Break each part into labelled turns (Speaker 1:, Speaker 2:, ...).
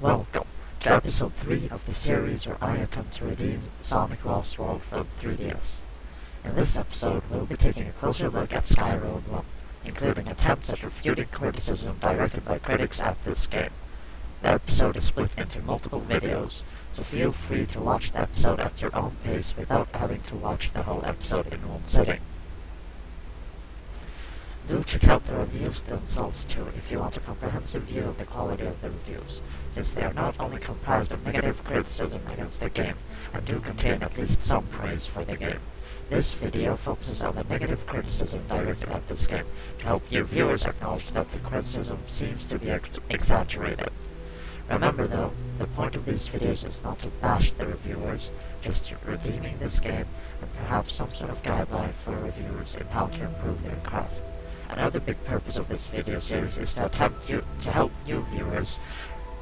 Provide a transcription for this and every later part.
Speaker 1: Welcome to episode 3 of the series where I attempt to redeem Sonic Lost World for the 3DS. In this episode, we'll be taking a closer look at Skyroad 1, including attempts at refuting criticism directed by critics at this game. The episode is split into multiple videos, so feel free to watch the episode at your own pace without having to watch the whole episode in one sitting. Do check out the reviews themselves too if you want a comprehensive view of the quality of the reviews, since they are not only comprised of negative criticism against the game, and do contain at least some praise for the game. This video focuses on the negative criticism directed at this game to help you viewers acknowledge that the criticism seems to be exaggerated. Remember though, the point of these videos is not to bash the reviewers, just redeeming this game and perhaps some sort of guideline for reviewers in how to improve their craft. Another big purpose of this video series is to help you viewers,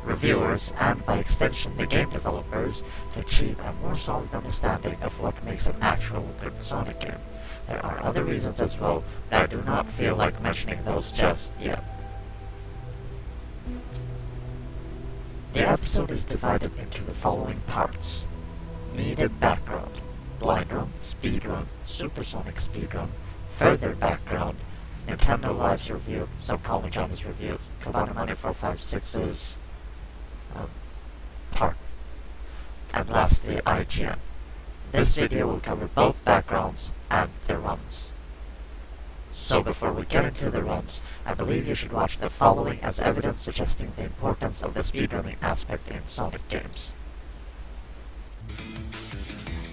Speaker 1: reviewers, and by extension the game developers to achieve a more solid understanding of what makes an actual good Sonic game. There are other reasons as well, but I do not feel like mentioning those just yet. The episode is divided into the following parts: needed background, blind run, speed run, supersonic speed run, further background, Nintendo Live's review, so call me Johnny's review, Kavana Money 456's part, and lastly IGN. This video will cover both backgrounds and the runs. So before we get into the runs, I believe you should watch the following as evidence suggesting the importance of the speedrunning aspect in Sonic games.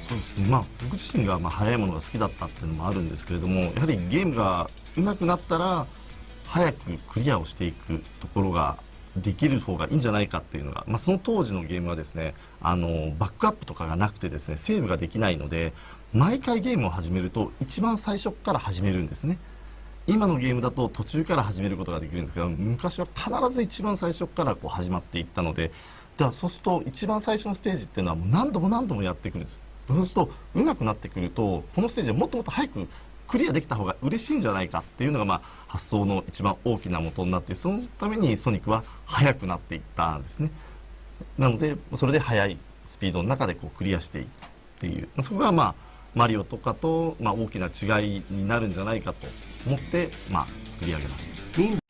Speaker 2: そうですね、僕自身が速いものが好きだったっていうのもあるんですけれども、やはりゲームが上手くなったら早くクリアをしていくところができる方がいいんじゃないかっていうのが、その当時のゲームはですね、バックアップとかがなくてですね、セーブができないので、毎回ゲームを始めると一番最初から始めるんですね。今のゲームだと途中から始めることができるんですけど、昔は必ず一番最初から始まっていったので、そうすると一番最初のステージっていうのはもう何度も何度もやってくるんです。そうすると上手くなってくると、このステージはもっともっと早くクリアできた方が嬉しいんじゃないかっていうのが発想の一番大きな元になって、そのためにソニックは速くなっていったんですね。なのでそれで速いスピードの中でクリアしていくっていう、そこがマリオとかと大きな違いになるんじゃないかと思って作り上げました。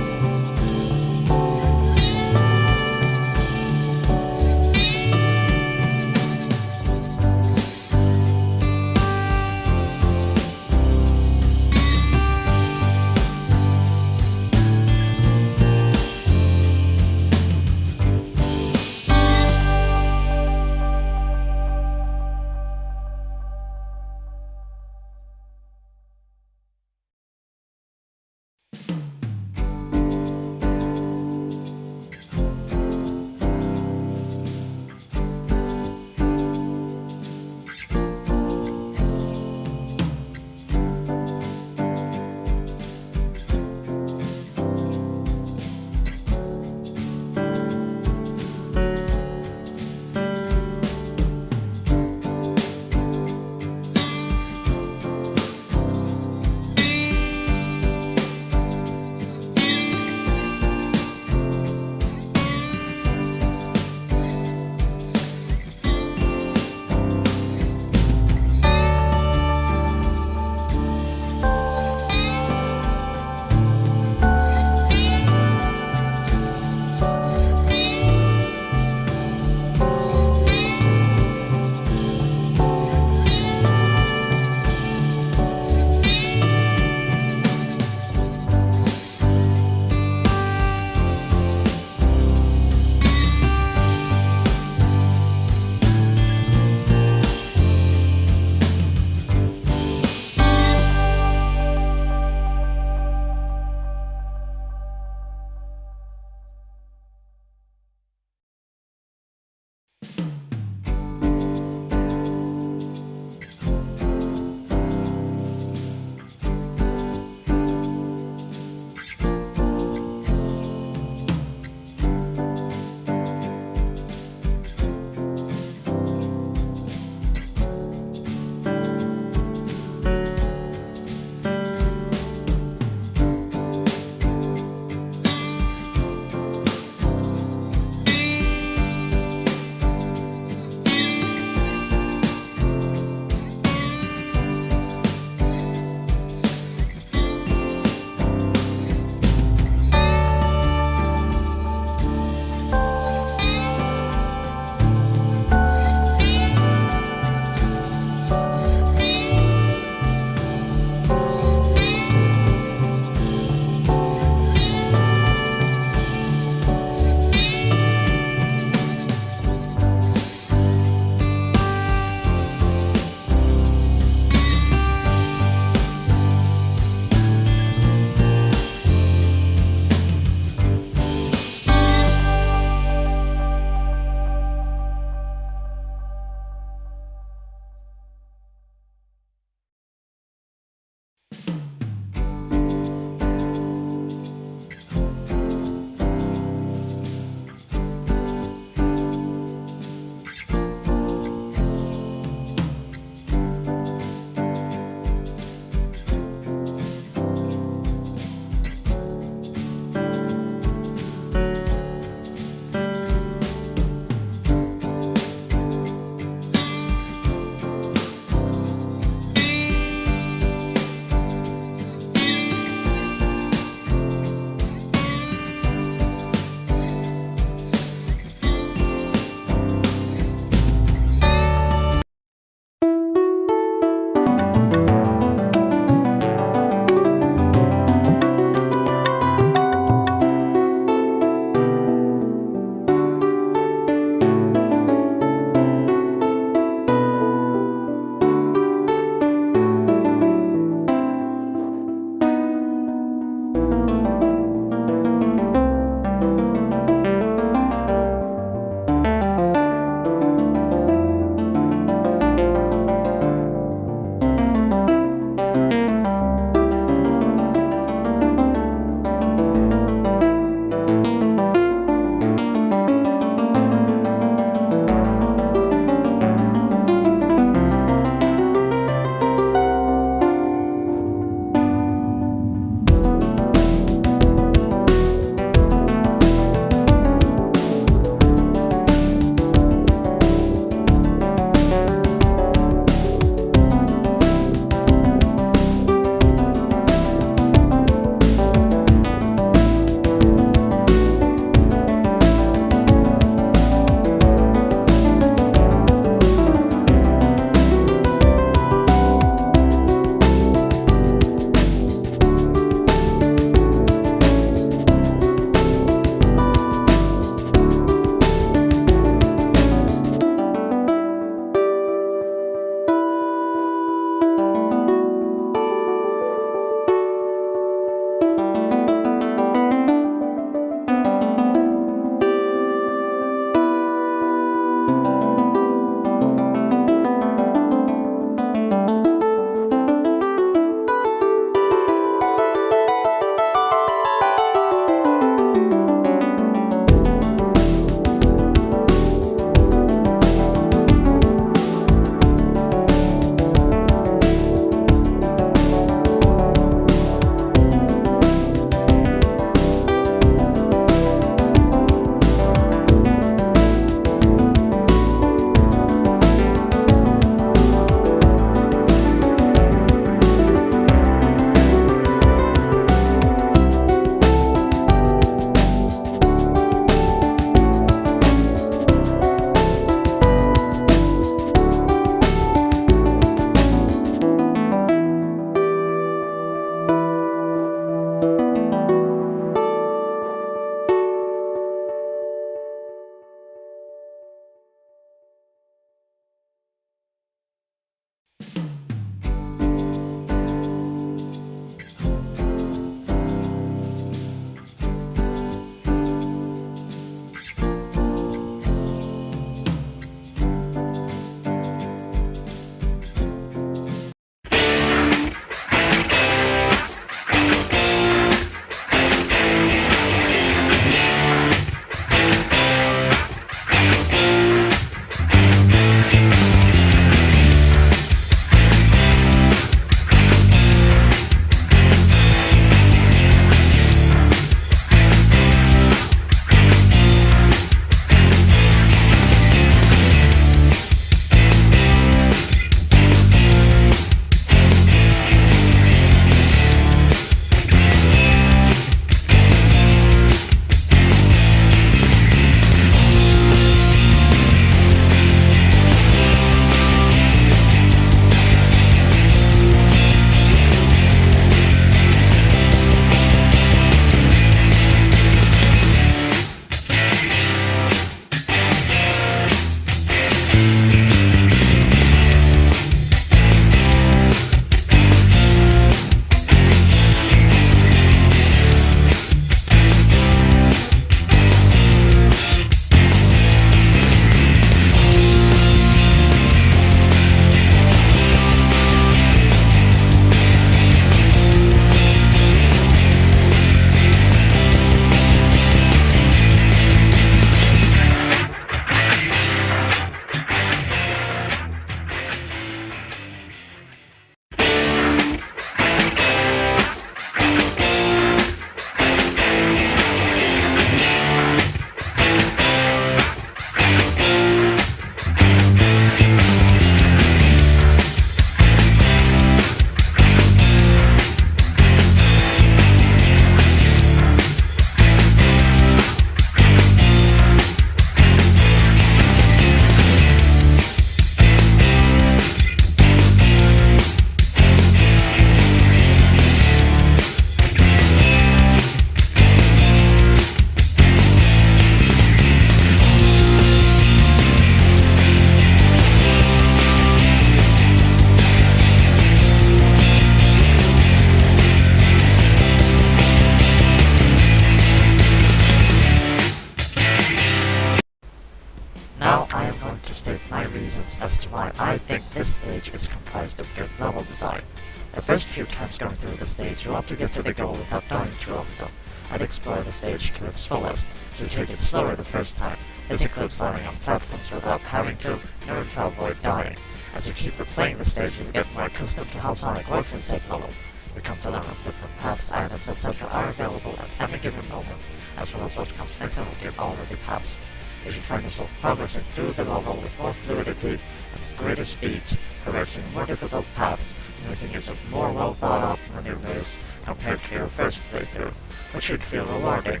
Speaker 1: first few times going through the stage, you want to get to the goal without dying too often, and explore the stage to its fullest, so you take it slower the first time. This includes landing on platforms without having to, in order to avoid dying. As you keep replaying the stage, you get more accustomed to how Sonic works in said level. You come to learn what different paths, items, etc. are available at any given moment, as well as what comes next and what you've already passed. If you find yourself progressing through the level with more fluidity and greater speeds, traversing more difficult paths, and making use of more well-thought-out maneuvers compared to your first playthrough, which should feel rewarding,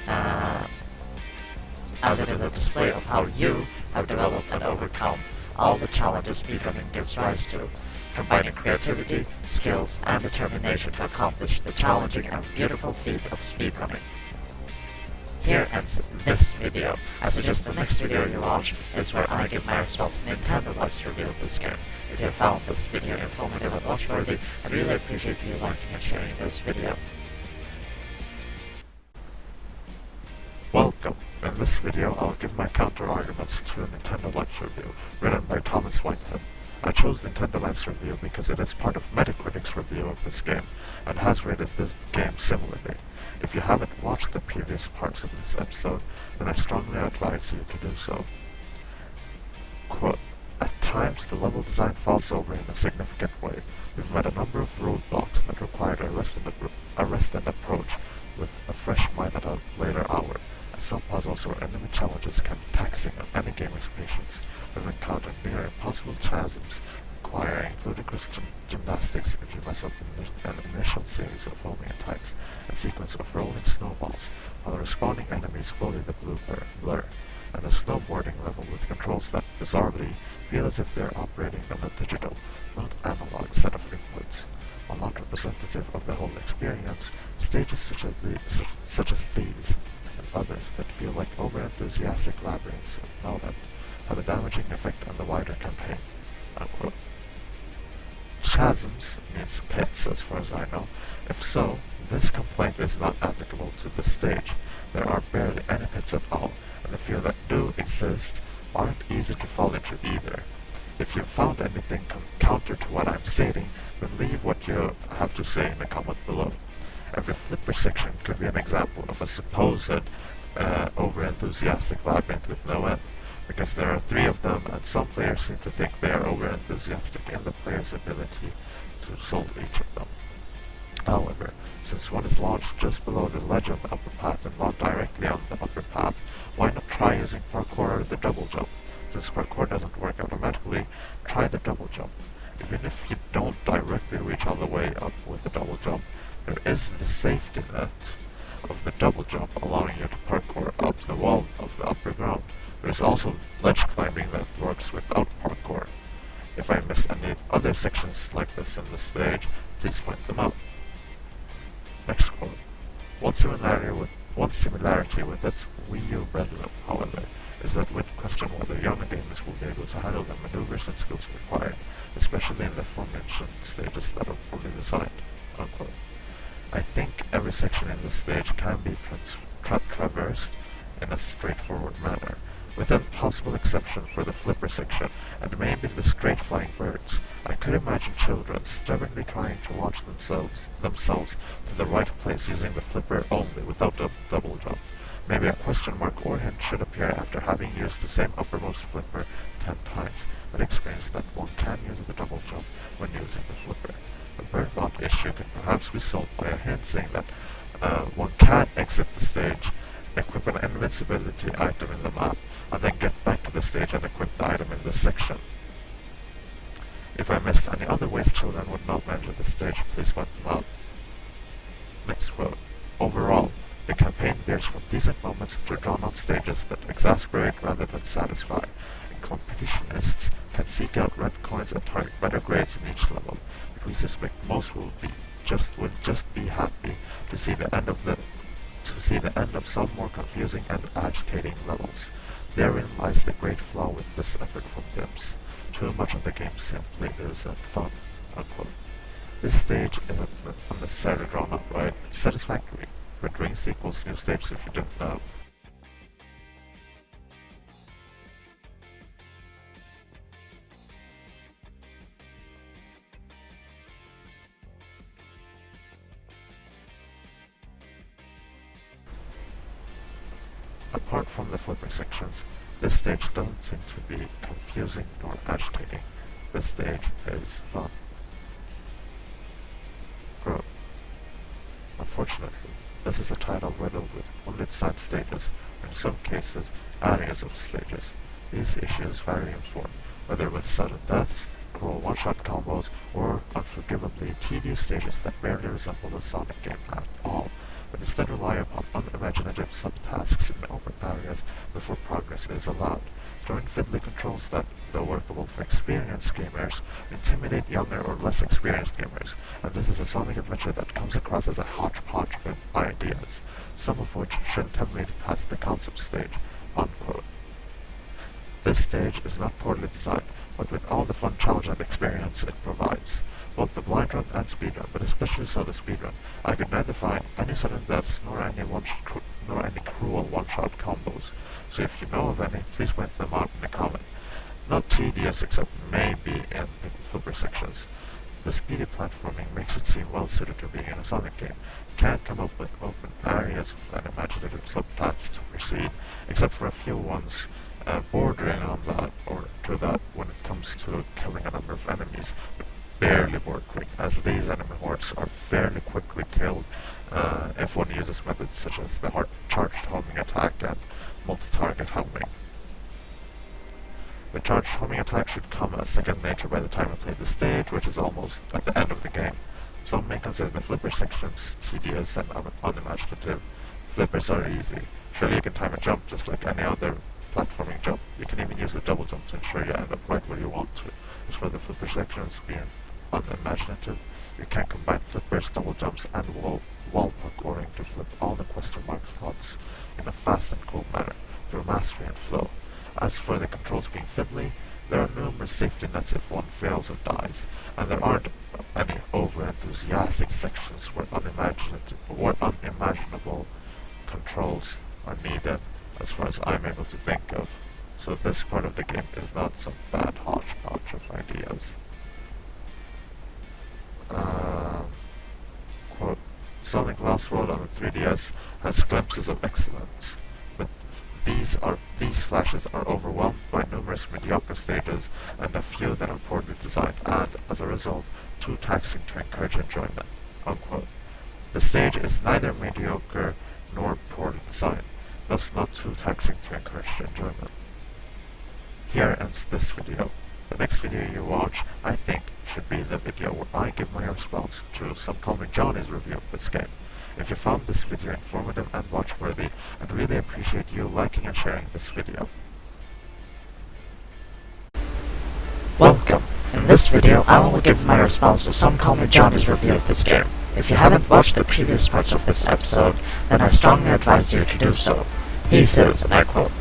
Speaker 1: as it is a display of how you have developed and overcome all the challenges speedrunning gives rise to, combining creativity, skills, and determination to accomplish the challenging and beautiful feat of speedrunning. Here ends this video. I suggest the next video you watch is where I give myself Nintendo Life's review of this game. If you found this video informative and watchworthy, I'd really appreciate you liking and sharing this video. Welcome. In this video, I'll give my counter-arguments to a Nintendo Life's review, written by Thomas Whitehead. I chose Nintendo Life's review because it is part of Metacritic's review of this game, and has rated this game similarly. If you haven't watched the previous parts of this episode, then I strongly advise you to do so. Quote, "At times, the level design falls over in a significant way. We've met a number of roadblocks that required a rest and approach with a fresh mind at a later hour. Some puzzles or enemy challenges can be taxing on any gamer's patience. We've encountered near impossible chasms requiring ludicrous gymnastics if you mess up an initial series of homing attacks, a sequence of rolling snowballs, while responding enemies bully the blur, and a snowboarding level with controls that bizarrely feel as if they're operating on a digital, not analog set of inputs. While not representative of the whole experience, stages such as these and others that feel like over-enthusiastic labyrinths of no end have a damaging effect on the wider campaign." Unquote. Chasms means pits, as far as I know. If so, this complaint is not applicable to this stage. There are barely any pits at all, and the few that do exist aren't easy to fall into either. If you've found anything counter to what I'm stating, then leave what you have to say in the comment below. Every flipper section could be an example of a supposed over-enthusiastic labyrinth with no end, because there are 3 of them, and some players seem to think they are over-enthusiastic in the player's ability to solve each of them. However, since one is launched just below the ledge of the upper path and not directly on the upper path, why not try using parkour or the double jump? Since parkour doesn't work automatically, try the double jump. Even if you don't directly reach all the way up with the double jump, there is the safety net of the double jump allowing you to parkour up the wall of the upper ground. There is also ledge climbing that works without parkour. If I missed any other sections like this in the stage, please point them out. Next quote. One similarity with its Wii U brethren, however, is that we question whether younger gamers will be able to handle the maneuvers and skills required, especially in the aforementioned stages that are poorly designed. Unquote. I think every section in this stage can be traversed in a straightforward manner, with a possible exception for the flipper section, and maybe the straight flying birds. I could imagine children stubbornly trying to watch themselves to the right place using the flipper only without a double jump. Maybe a question mark or hint should appear after having used the same uppermost flipper 10 times, but experience that one can use the double jump when using the flipper. The bird bot issue can perhaps be solved by a hint saying that one can exit the stage, equip an invincibility item in the map, and then get back to the stage and equip the item in this section. If I missed any other ways children would not enter the stage, please point them out. Next quote. Overall, the campaign veers from decent moments to drawn-out stages that exasperate rather than satisfy, and competitionists can seek out red coins and target better grades in each level, but we suspect most would just be happy to see the end of some more confusing and agitating levels. Therein lies the great flaw with this effort from Dimps. Too much of the game simply isn't fun. Unquote. This stage isn't unnecessarily drawn out, right? It's satisfactory. Red Rings equals new stage if you didn't know. Apart from the flipper sections, this stage doesn't seem to be confusing nor agitating. This stage is fun. Growth. Unfortunately, this is a title riddled with poorly designed stages, or in some cases, areas of stages. These issues vary in form, whether with sudden deaths, cruel one-shot combos, or unforgivably tedious stages that barely resemble the Sonic game at all, but instead rely upon unimaginative subtasks in open areas before progress is allowed, throwing fiddly controls that, though workable for experienced gamers, intimidate younger or less experienced gamers, and this is a Sonic adventure that comes across as a hodgepodge of ideas, some of which shouldn't have made it past the concept stage, unquote. This stage is not poorly designed, but with all the fun challenge and experience it provides. Both the blind run and speedrun, but especially so the speedrun, I could neither find any sudden deaths nor any cruel one-shot combos. So if you know of any, please point them out in a comment. Not tedious except maybe in the flipper sections. The speedy platforming makes it seem well suited to being in a Sonic game. You can't come up with open areas and imaginative subplots to proceed, except for a few ones bordering on that or to that when it comes to killing a number of enemies, but barely board quick, as these enemy hordes are fairly quickly killed if one uses methods such as the charged homing attack and multi-target homing. The charged homing attack should come as second nature by the time I play the stage, which is almost at the end of the game. Some may consider the flipper sections tedious and unimaginative. Flippers are easy. Surely you can time a jump just like any other platforming jump. You can even use a double jump to ensure you end up right where you want to. As for the flipper sections being unimaginative, you can combine flippers, double jumps, and wall parkouring to flip all the question mark thoughts in a fast and cool manner through mastery and flow. As for the controls being fiddly, there are numerous safety nets if one fails or dies, and there aren't any over-enthusiastic sections where unimaginable controls are needed, as far as I'm able to think of. So this part of the game is not some bad hodgepodge of ideas. Quote, Sonic Lost World on the 3DS has glimpses of excellence, but these flashes are overwhelmed by numerous mediocre stages and a few that are poorly designed and, as a result, too taxing to encourage enjoyment. Unquote. The stage is neither mediocre nor poorly designed, thus not too taxing to encourage enjoyment. Here ends this video. The next video you watch, I think, should be the video where I give my response to Some Call Me Johnny's review of this game. If you found this video informative and watch-worthy, I'd really appreciate you liking and sharing this video.
Speaker 3: Welcome. In this video, I will give my response to Some Call Me Johnny's review of this game. If you haven't watched the previous parts of this episode, then I strongly advise you to do so. He says, and I quote,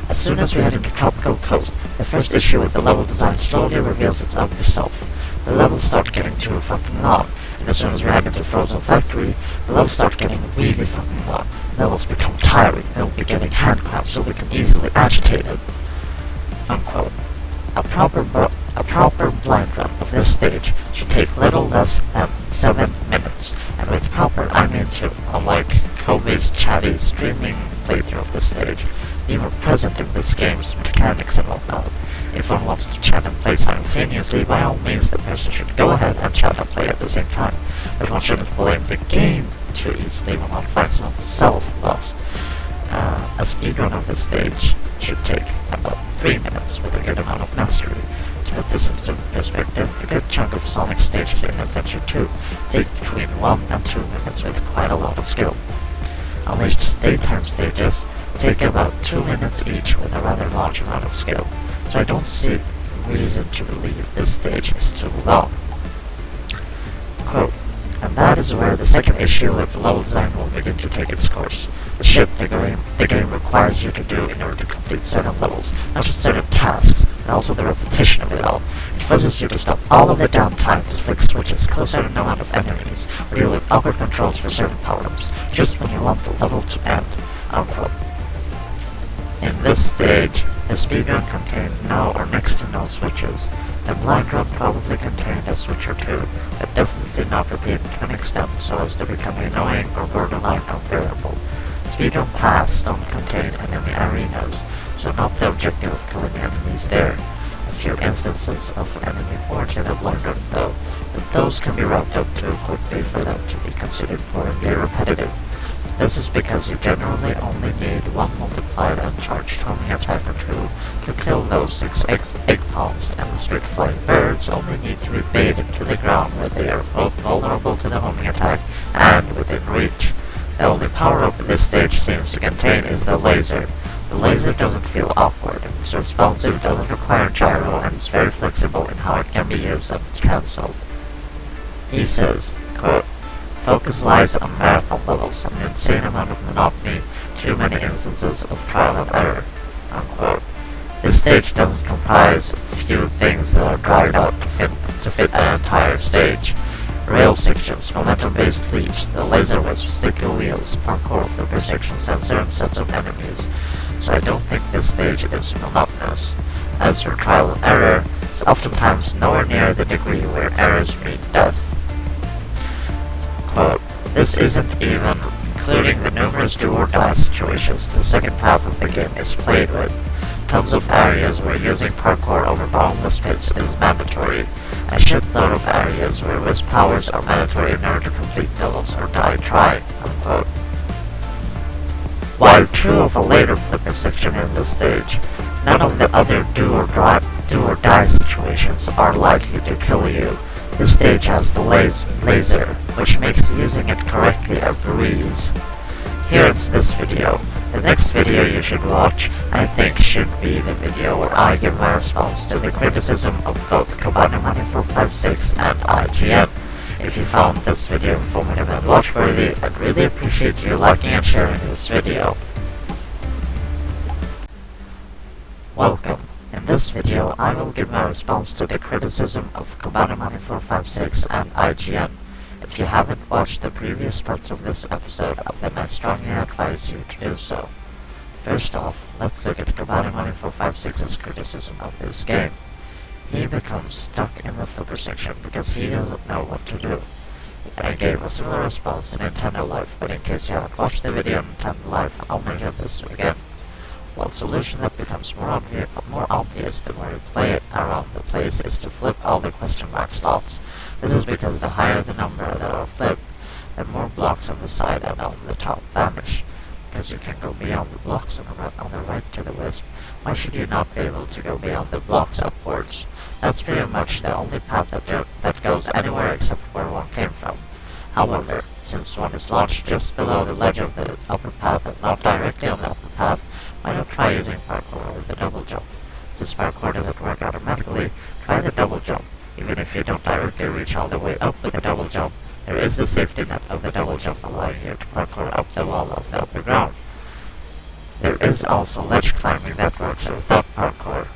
Speaker 3: "As soon as we head into Tropical Coast, the first issue with the level design slowly reveals its ugly self. The levels start getting too fucking long, and as soon as we head into Frozen Factory, the levels start getting really fucking long. Levels become tiring, and we'll be getting hand cramps so we can easily agitate it." Unquote. A proper blind run of this stage should take little less than 7 minutes, and with proper I mean to, unlike Kobe's chatty streaming playthrough of this stage, be more present in this game's mechanics and whatnot. If one wants to chat and play simultaneously, by all means the person should go ahead and chat and play at the same time, but one shouldn't blame the game too easily when one finds oneself lost. A speedrun of this stage should take about 3 minutes with a good amount of mastery. To put this into perspective, a good chunk of Sonic stages in Adventure 2 take between 1 and 2 minutes with quite a lot of skill. Unleashed daytime stages take about 2 minutes each with a rather large amount of skill, so I don't see reason to believe this stage is too long. Quote, "And that is where the second issue with level design will begin to take its course. The shit the game requires you to do in order to complete certain levels, not just certain tasks, and also the repetition of it all. It forces you to stop all of the downtime to flick switches, kill a certain amount of enemies, or deal with awkward controls for certain power-ups, just when you want the level to end." Unquote. In this stage, the speedrun contained no or next to no switches. The blind run probably contained a switch or two, but definitely not repeated to an extent so as to become annoying or borderline unbearable. speedrun paths don't contain enemy arenas, so not the objective of killing enemies there. A few instances of enemy hordes in the blind run though, but those can be wrapped up too quickly for them to be considered boringly repetitive. This is because you generally only need one multiplied and charged homing attack or two to kill those 6 egg palms, and the street flying birds only need to be baited to the ground where they are both vulnerable to the homing attack and within reach. The only power-up this stage seems to contain is the laser. The laser doesn't feel awkward, it's responsive, doesn't require gyro, and it's very flexible in how it can be used and cancelled. He says, quote, "Focus lies on marathon levels, an insane amount of monotony, too many instances of trial and error." Unquote. This stage doesn't comprise few things that are dragged out to fit an entire stage. Rail sections, momentum-based leaps, the laser with sticky wheels, parkour with the precision sensor, and sets of enemies. So I don't think this stage is monotonous. As for trial and error, it's oftentimes nowhere near the degree where errors mean death. Quote, "This isn't even including the numerous do-or-die situations the second half of the game is played with. Tons of areas where using parkour over boundless pits is mandatory. A shitload of areas where whiz powers are mandatory in order to complete levels or die trying." Unquote. While true of a later flipper section in this stage, none of the other do-or-die situations are likely to kill you. This stage has the laser, which makes using it correctly a breeze. Here it's this video. The next video you should watch, I think, should be the video where I give my response to the criticism of both Kobani Money 456 and IGN. If you found this video informative and watchworthy, I'd really appreciate you liking and sharing this video. Welcome. In this video, I will give my response to the criticism of Kobani Money 456 and IGN. If you haven't watched the previous parts of this episode, then I strongly advise you to do so. First off, let's look at Kobani Money 456's criticism of this game. He becomes stuck in the flipper section because he doesn't know what to do. I gave a similar response in Nintendo Life, but in case you haven't watched the video on Nintendo Life, I'll mention this again. One solution that becomes more obvious the more you play it around the place is to flip all the question mark slots. This is because the higher the number that are flipped, the more blocks on the side and on the top vanish. Because you can go beyond the blocks on the right to the wisp, why should you not be able to go beyond the blocks upwards? That's pretty much the only path that goes anywhere except where one came from. However, since one is launched just below the ledge of the upper path and not directly on the upper path, why not try using parkour over the double jump? Since parkour doesn't work automatically, try the double jump. Even if you don't directly reach all the way up with the double jump, there is the safety net of the double jump allowing you to parkour up the wall of the upper ground. There is also ledge climbing that works without parkour.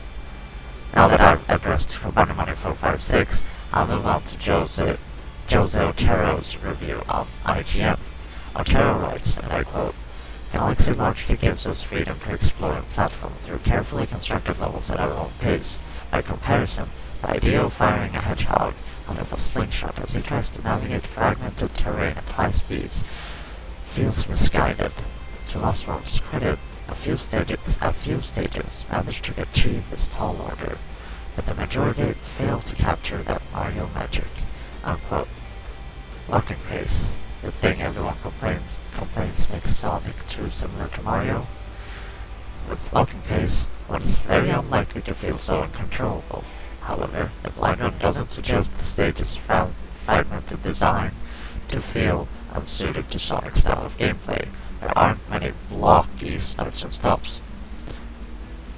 Speaker 3: Now that I've addressed Kobani Money 456, I'll move on to Jose Otero's review on IGN. Otero writes, and I quote, "Galaxy largely gives us freedom to explore and platform through carefully constructed levels at our own pace. By comparison, the idea of firing a hedgehog out of a slingshot as he tries to navigate fragmented terrain at high speeds feels misguided. To Lostworm's credit, a few stages managed to achieve this tall order, but the majority failed to capture that Mario magic." Unquote. Locking pace, the thing everyone complains makes Sonic too similar to Mario. With locking pace, one is very unlikely to feel so uncontrollable. However, the blind run doesn't suggest the stage's fragmented design to feel unsuited to Sonic's style of gameplay. There aren't many blocky starts and stops.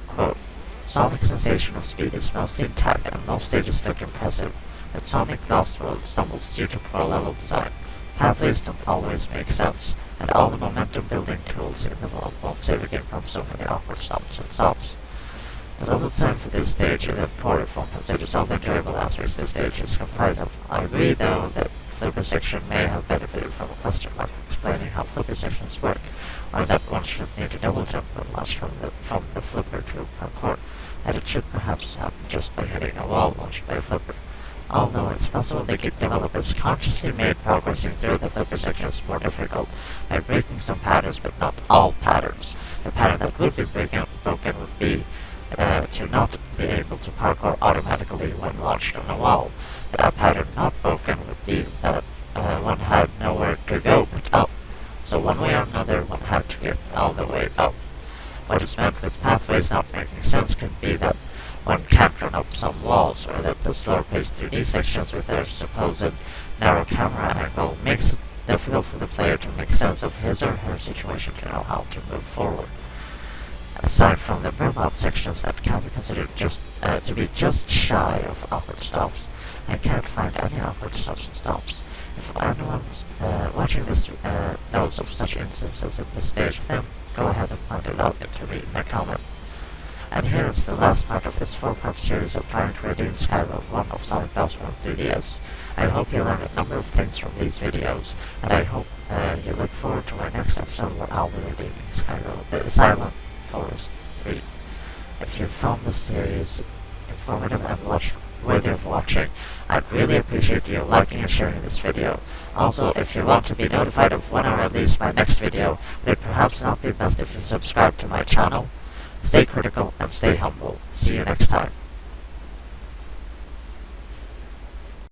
Speaker 3: Quote, "Sonic's sensation of speed is mostly intact and most stages look impressive, but Sonic Lost World stumbles due to poor level design. Pathways don't always make sense, and all the momentum building tools in the world won't save a game from so many awkward stops and stops. The level design for this stage is poor form considers all the enjoyable aspects this stage is comprised of. I agree though that flipper section may have benefited from a question mark explaining how flipper sections work, or that one should need to double jump when launched from the flipper to parkour, that it should perhaps happen just by hitting a wall launched by a flipper.
Speaker 1: Although it's possible the game developers consciously made progressing through the flipper sections more difficult by breaking some patterns, but not all patterns. The pattern that would be broken would be to not be able to parkour automatically when launched on a wall. But a pattern not broken would be that one had nowhere to go but up. So one way or another, one had to get all the way up. What is meant with pathways not making sense could be that one can't run up some walls, or that the slower-paced 3D sections with their supposed narrow camera angle makes it difficult for the player to make sense of his or her situation to know how to move forward. Aside from the burnout sections that can be considered to be just shy of awkward stops, I can't find any awkward such stops. If anyone's watching this knows of such instances at this stage, then go ahead and point it out to me in a comment. And here is the last part of this 4-part series of trying to redeem Skyrim 1 of Sonic Bells from 3DS. I hope you learned a number of things from these videos, and I hope you look forward to my next episode where I'll be redeeming Skyrim, Silent Forest 3. If you found this series informative and worthy of watching, I'd really appreciate you liking and sharing this video. Also, if you want to be notified of when I release my next video, would it perhaps not be best if you subscribe to my channel? Stay critical and stay humble. See you next time.